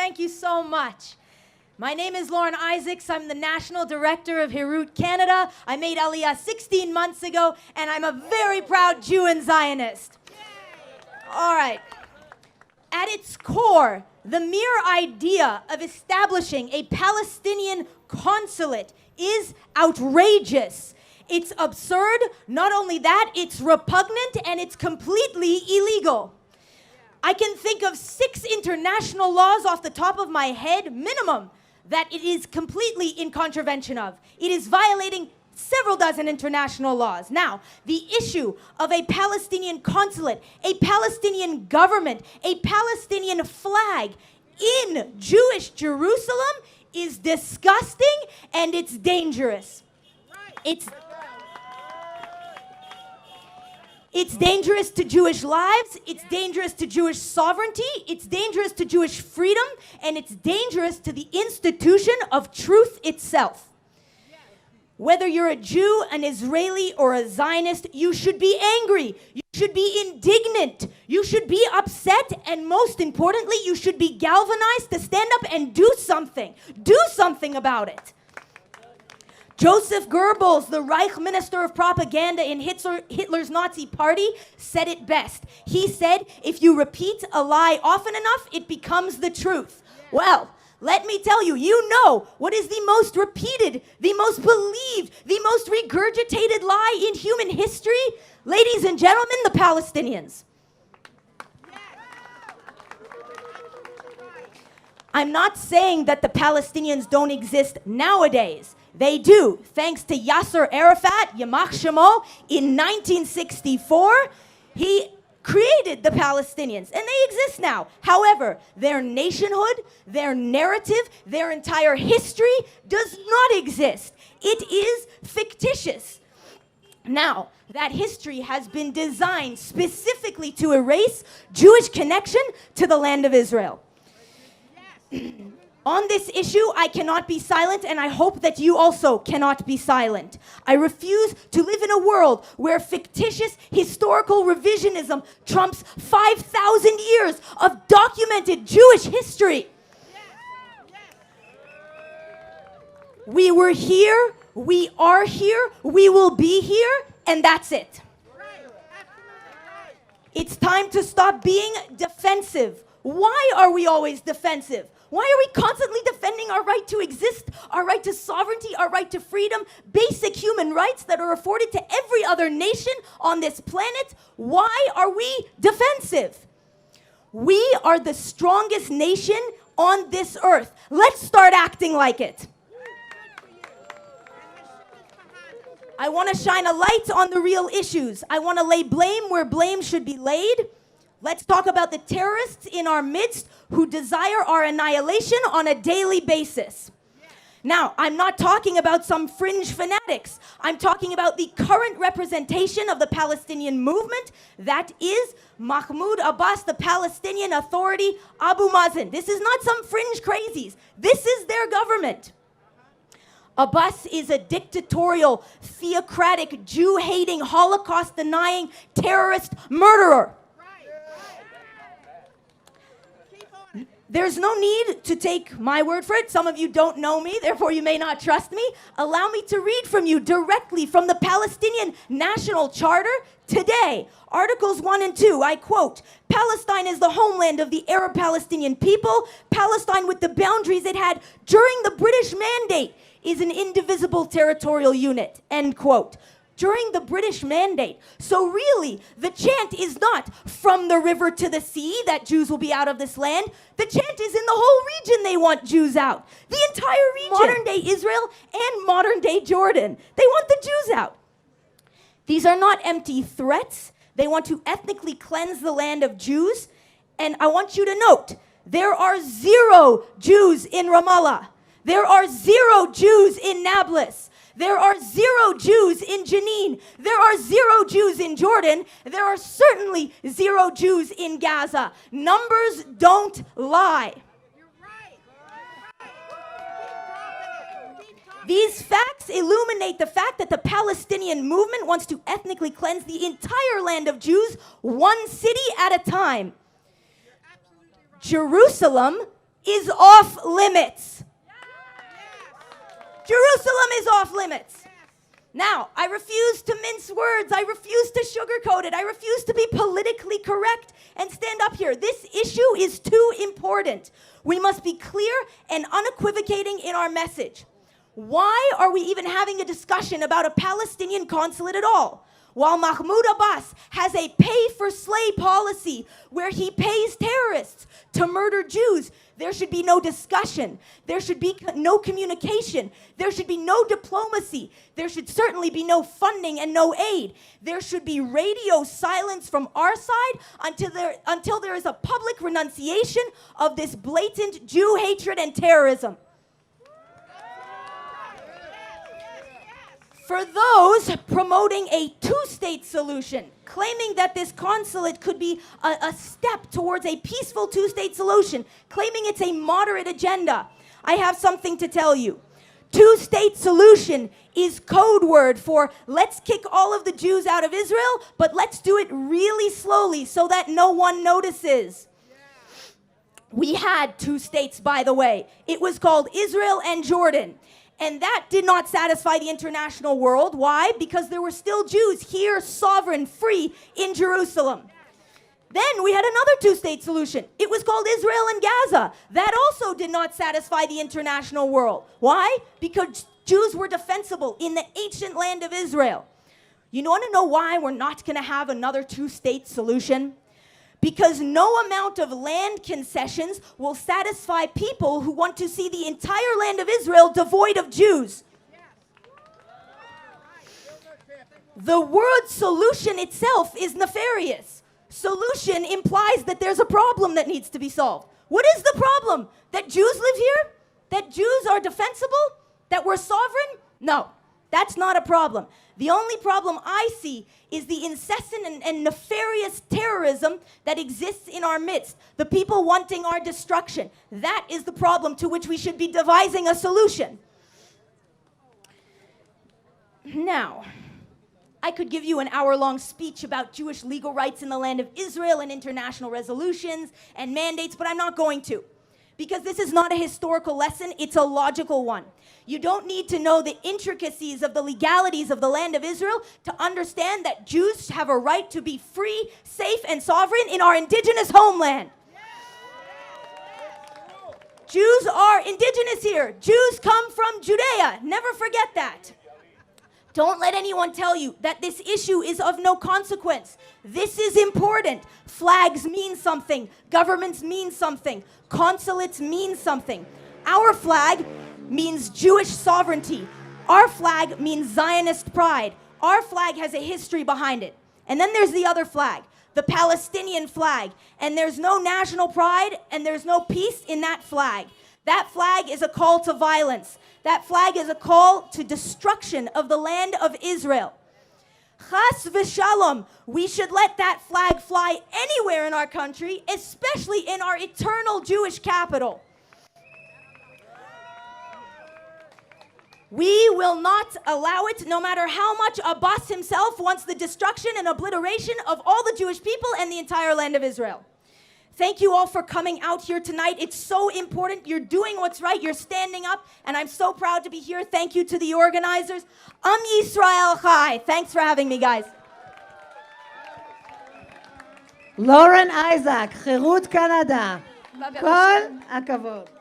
Thank you so much. My name is Lauren Isaacs. I'm the National Director of Hirut Canada. I made Aliyah 16 months ago, and I'm a very proud Jew and Zionist. All right. At its core, the mere idea of establishing a Palestinian consulate is outrageous. It's absurd. Not only that, it's repugnant and it's completely illegal. I can think of 6 international laws off the top of my head, minimum, that it is completely in contravention of. It is violating several dozen international laws. Now, the issue of a Palestinian consulate, a Palestinian government, a Palestinian flag in Jewish Jerusalem is disgusting and it's dangerous. It's dangerous to Jewish lives, it's dangerous to Jewish sovereignty, it's dangerous to Jewish freedom, and it's dangerous to the institution of truth itself. Whether you're a Jew, an Israeli, or a Zionist, you should be angry, you should be indignant, you should be upset, and most importantly, you should be galvanized to stand up and do something. Do something about it. Joseph Goebbels, the Reich Minister of Propaganda in Hitler's Nazi Party, said it best. He said, if you repeat a lie often enough, it becomes the truth. Well, let me tell you, you know what is the most repeated, the most believed, the most regurgitated lie in human history? Ladies and gentlemen, the Palestinians. I'm not saying that the Palestinians don't exist nowadays. They do, thanks to Yasser Arafat, Yamach Shemo, in 1964. He created the Palestinians, and they exist now. However, their nationhood, their narrative, their entire history does not exist. It is fictitious. Now, that history has been designed specifically to erase Jewish connection to the land of Israel. On this issue, I cannot be silent, and I hope that you also cannot be silent. I refuse to live in a world where fictitious historical revisionism trumps 5,000 years of documented Jewish history. We were here, we are here, we will be here, and that's it. It's time to stop being defensive. Why are we always defensive? Why are we constantly defending our right to exist, our right to sovereignty, our right to freedom, basic human rights that are afforded to every other nation on this planet? Why are we defensive? We are the strongest nation on this earth. Let's start acting like it. I want to shine a light on the real issues. I want to lay blame where blame should be laid. Let's talk about the terrorists in our midst who desire our annihilation on a daily basis. Now, I'm not talking about some fringe fanatics. I'm talking about the current representation of the Palestinian movement. That is Mahmoud Abbas, the Palestinian Authority, Abu Mazen. This is not some fringe crazies. This is their government. Abbas is a dictatorial, theocratic, Jew-hating, Holocaust-denying, terrorist murderer. There's no need to take my word for it. Some of you don't know me, therefore you may not trust me. Allow me to read from you directly from the Palestinian National Charter today. Articles 1 and 2, I quote, Palestine is the homeland of the Arab Palestinian people. Palestine with the boundaries it had during the British Mandate is an indivisible territorial unit, end quote. During the British Mandate. So really, the chant is not from the river to the sea that Jews will be out of this land. The chant is in the whole region they want Jews out. The entire region. Modern-day Israel and modern-day Jordan. They want the Jews out. These are not empty threats. They want to ethnically cleanse the land of Jews. And I want you to note, there are 0 Jews in Ramallah. There are 0 Jews in Nablus. There are 0 Jews in Jenin. There are 0 Jews in Jordan. There are certainly 0 Jews in Gaza. Numbers don't lie. These facts illuminate the fact that the Palestinian movement wants to ethnically cleanse the entire land of Jews, one city at a time. Jerusalem is off limits. Jerusalem is off limits. Now, I refuse to mince words. I refuse to sugarcoat it. I refuse to be politically correct and stand up here. This issue is too important. We must be clear and unequivocating in our message. Why are we even having a discussion about a Palestinian consulate at all? While Mahmoud Abbas has a pay-for-slay policy where he pays terrorists to murder Jews, there should be no discussion. There should be no communication. There should be no diplomacy. There should certainly be no funding and no aid. There should be radio silence from our side until there is a public renunciation of this blatant Jew hatred and terrorism. For those promoting a two-state solution, claiming that this consulate could be a step towards a peaceful two-state solution, claiming it's a moderate agenda, I have something to tell you. Two-state solution is code word for let's kick all of the Jews out of Israel, but let's do it really slowly so that no one notices. We had two states, by the way. It was called Israel and Jordan. And that did not satisfy the international world. Why? Because there were still Jews here, sovereign, free in Jerusalem. Then we had another two-state solution. It was called Israel and Gaza. That also did not satisfy the international world. Why? Because Jews were defensible in the ancient land of Israel. You want to know why we're not going to have another two-state solution? Because no amount of land concessions will satisfy people who want to see the entire land of Israel devoid of Jews. The word solution itself is nefarious. Solution implies that there's a problem that needs to be solved. What is the problem? That Jews live here? That Jews are defensible? That we're sovereign? No, that's not a problem. The only problem I see is the incessant and nefarious terrorism that exists in our midst. The people wanting our destruction. That is the problem to which we should be devising a solution. Now, I could give you an hour-long speech about Jewish legal rights in the land of Israel and international resolutions and mandates, but I'm not going to. Because this is not a historical lesson, it's a logical one. You don't need to know the intricacies of the legalities of the land of Israel to understand that Jews have a right to be free, safe, and sovereign in our indigenous homeland. Jews are indigenous here. Jews come from Judea. Never forget that. Don't let anyone tell you that this issue is of no consequence. This is important. Flags mean something. Governments mean something. Consulates mean something. Our flag means Jewish sovereignty. Our flag means Zionist pride. Our flag has a history behind it. And then there's the other flag, the Palestinian flag. And there's no national pride and there's no peace in that flag. That flag is a call to violence. That flag is a call to destruction of the land of Israel. Chas v'shalom, we should let that flag fly anywhere in our country, especially in our eternal Jewish capital. We will not allow it, no matter how much Abbas himself wants the destruction and obliteration of all the Jewish people and the entire land of Israel. Thank you all for coming out here tonight. It's so important. You're doing what's right. You're standing up, and I'm so proud to be here. Thank you to the organizers. Am Yisrael Chai. Thanks for having me, guys. Lauren Isaac, חירות קנדה. כל הכבוד.